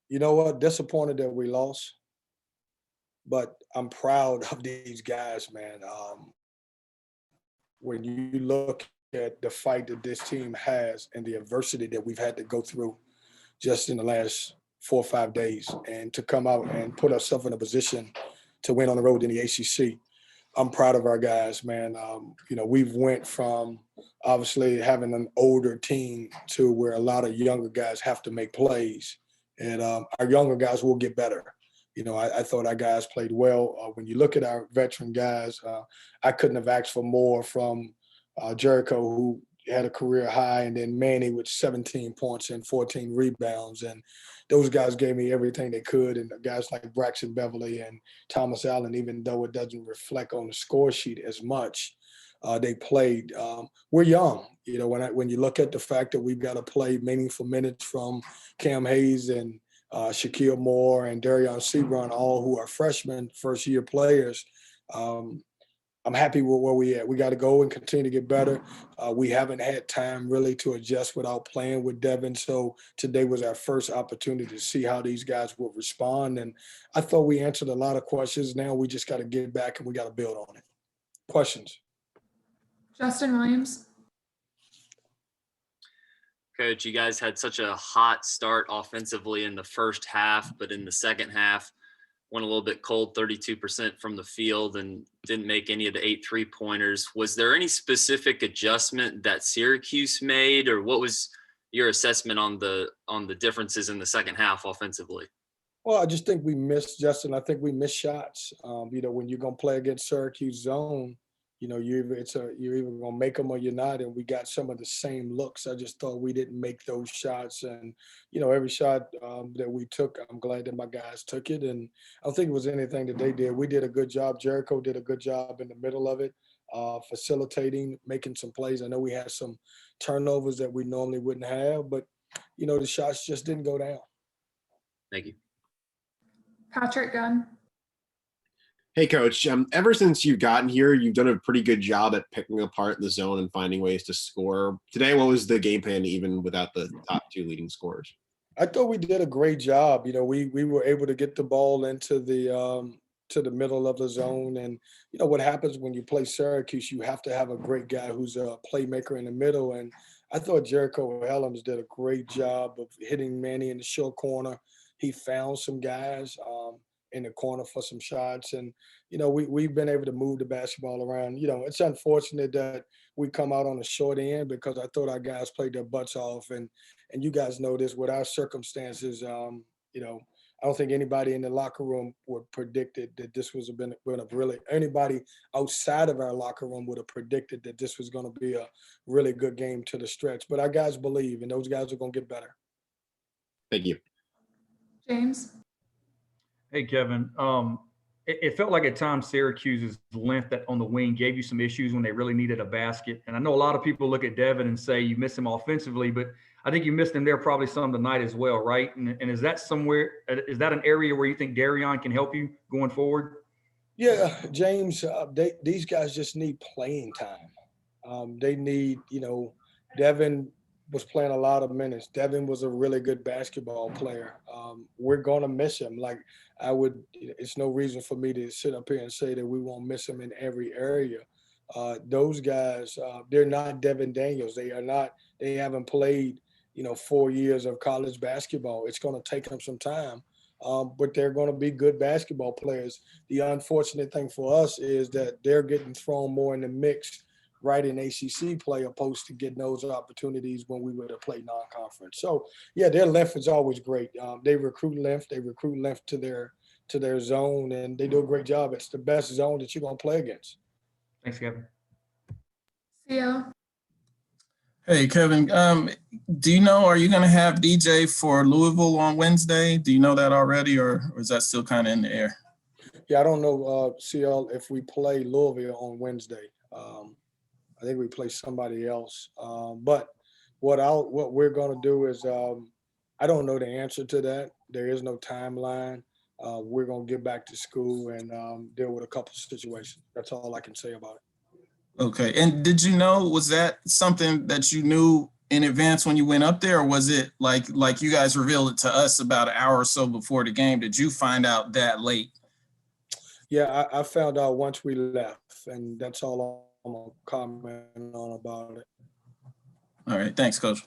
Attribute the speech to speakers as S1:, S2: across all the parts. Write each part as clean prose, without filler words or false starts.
S1: You know what? Disappointed that we lost, but I'm proud of these guys, man. When you look at the fight that this team has and the adversity that we've had to go through just in the last 4 or 5 days, and to come out and put ourselves in a position to win on the road in the ACC, I'm proud of our guys, man. We've went from obviously having an older team to where a lot of younger guys have to make plays, and our younger guys will get better. I thought our guys played well. When you look at our veteran guys, I couldn't have asked for more from Jericho, who had a career high, and then Manny with 17 points and 14 rebounds. And those guys gave me everything they could. And guys like Braxton Beverly and Thomas Allen, even though it doesn't reflect on the score sheet as much, they played. We're young. When you look at the fact that we've got to play meaningful minutes from Cam Hayes and Shaquille Moore and Darion Sebron, all who are freshmen, first-year players, I'm happy with where we at. We got to go and continue to get better. We haven't had time really to adjust without playing with Devin. So today was our first opportunity to see how these guys will respond. And I thought we answered a lot of questions. Now we just got to get back and we got to build on it. Questions?
S2: Justin Williams.
S3: Coach, you guys had such a hot start offensively in the first half, but in the second half, went a little bit cold, 32% from the field, and didn't make any of the 8 3-pointers. Was there any specific adjustment that Syracuse made, or what was your assessment on the differences in the second half offensively?
S1: Well, I just think we missed, Justin. I think we missed shots. When you're gonna play against Syracuse zone, you're either gonna make them or you're not, and we got some of the same looks. I just thought we didn't make those shots, and every shot that we took, I'm glad that my guys took it, and I don't think it was anything that they did. We did a good job. Jericho did a good job in the middle of it, facilitating, making some plays. I know we had some turnovers that we normally wouldn't have, but the shots just didn't go down.
S3: Thank you.
S2: Patrick Gunn.
S4: Hey, Coach, ever since you've gotten here, you've done a pretty good job at picking apart the zone and finding ways to score. Today, what was the game plan even without the top 2 leading scorers?
S1: I thought we did a great job. We were able to get the ball into the middle of the zone. And, what happens when you play Syracuse, you have to have a great guy who's a playmaker in the middle. And I thought Jericho Helms did a great job of hitting Manny in the short corner. He found some guys in the corner for some shots. And, we've been able to move the basketball around. It's unfortunate that we come out on the short end because I thought our guys played their butts off. And you guys know this, with our circumstances, I don't think anybody in the locker room would have predicted that this was going to really, anybody outside of our locker room would have predicted that this was going to be a really good game to the stretch. But our guys believe, and those guys are going to get better.
S4: Thank you.
S2: James.
S5: Hey, Kevin. It felt like at times Syracuse's length on the wing gave you some issues when they really needed a basket. And I know a lot of people look at Devin and say you miss him offensively, but I think you missed him there probably some tonight as well, right? And is that an area where you think Darion can help you going forward? Yeah,
S1: James, these guys just need playing time. They need, Devin was playing a lot of minutes. Devin was a really good basketball player. We're going to miss him. It's no reason for me to sit up here and say that we won't miss him in every area. Those guys, they're not Devin Daniels. They haven't played, 4 years of college basketball. It's going to take them some time, but they're going to be good basketball players. The unfortunate thing for us is that they're getting thrown more in the mix right in ACC play opposed to getting those opportunities when we would have played non-conference. So, yeah, their length is always great. They recruit length. They recruit length to their zone, and they do a great job. It's the best zone that you're going to play against.
S5: Thanks, Kevin.
S2: Theo.
S6: Hey, Kevin, do you know, are you going to have DJ for Louisville on Wednesday? Do you know that already, or is that still kind of in the air?
S1: Yeah, I don't know, CL, if we play Louisville on Wednesday. I think we play somebody else. But what we're going to do is I don't know the answer to that. There is no timeline. We're going to get back to school and deal with a couple of situations. That's all I can say about it.
S6: Okay. And did you know, was that something that you knew in advance when you went up there, or was it like you guys revealed it to us about an hour or so before the game? Did you find out that late?
S1: Yeah, I found out once we left, and that's all I'm gonna comment on about it.
S6: All right, thanks, Coach.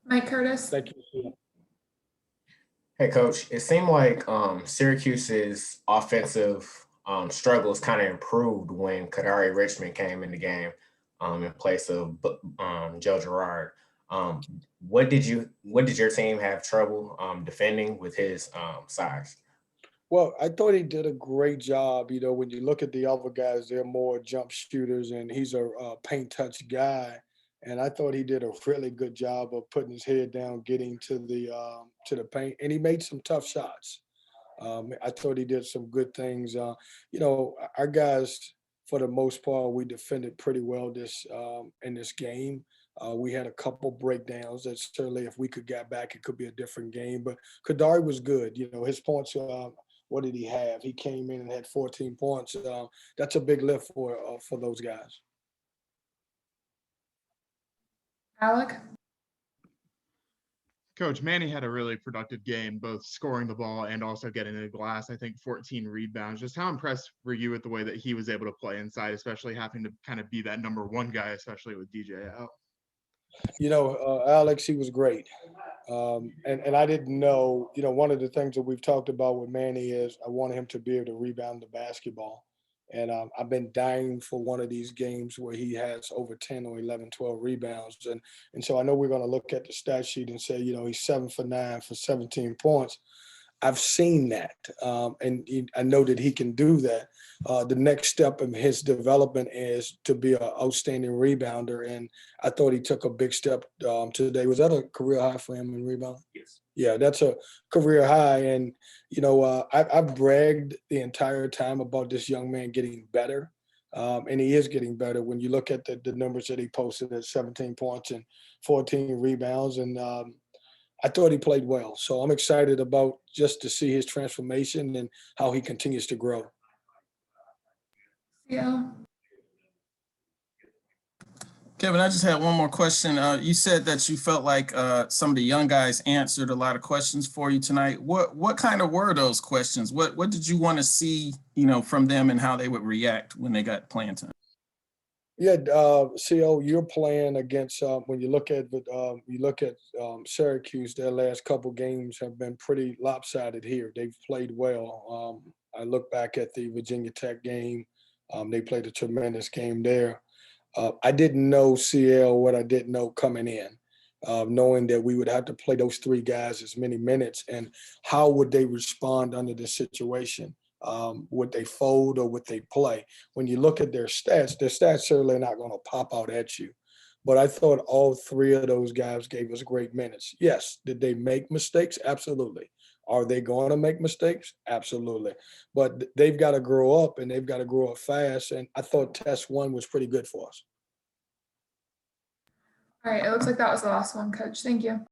S2: Mike Curtis.
S1: Thank you.
S7: Hey, Coach. It seemed like Syracuse's offensive struggles kind of improved when Kadari Richmond came in the game in place of Joe Girard. What did your team have trouble defending with his size?
S1: Well, I thought he did a great job. You know, when you look at the other guys, they're more jump shooters, and he's a paint touch guy. And I thought he did a really good job of putting his head down, getting to the paint, and he made some tough shots. I thought he did some good things. You know, our guys, for the most part, we defended pretty well this in this game. We had a couple breakdowns that certainly, if we could get back, it could be a different game. But Kadari was good. You know, his points. What did he have? He came in and had 14 points. That's a big lift for those guys.
S2: Alec.
S8: Coach, Manny had a really productive game, both scoring the ball and also getting to the glass. I think 14 rebounds. Just how impressed were you with the way that he was able to play inside, especially having to kind of be that number one guy, especially with DJ out?
S1: You know, Alex, he was great. And I didn't know, you know, one of the things that we've talked about with Manny is I wanted him to be able to rebound the basketball. And I've been dying for one of these games where he has over 10 or 11, 12 rebounds. And so I know we're going to look at the stat sheet and say, you know, he's 7 for 9 for 17 points. I've seen that, I know that he can do that. The next step in his development is to be an outstanding rebounder, and I thought he took a big step today. Was that a career high for him in rebound?
S3: Yes.
S1: Yeah, that's a career high, and you know, I've bragged the entire time about this young man getting better, and he is getting better. When you look at the numbers that he posted at 17 points and 14 rebounds, and I thought he played well. So I'm excited about just to see his transformation and how he continues to grow.
S2: CL.
S6: Kevin, I just had one more question. You said that you felt like some of the young guys answered a lot of questions for you tonight. What kind of were those questions? What did you want to see, you know, from them and how they would react when they got playing time?
S1: Yeah, CO, you're playing against when you look at Syracuse. Their last couple games have been pretty lopsided here. They've played well. I look back at the Virginia Tech game. They played a tremendous game there. I didn't know CL what I didn't know coming in, knowing that we would have to play those three guys as many minutes, and how would they respond under this situation? Would they fold or would they play? When you look at their stats certainly not going to pop out at you. But I thought all three of those guys gave us great minutes. Yes. Did they make mistakes? Absolutely. Are they going to make mistakes? Absolutely. But they've got to grow up, and they've got to grow up fast. And I thought test one was pretty good for us.
S2: All right, it looks like that was the last one, Coach. Thank you.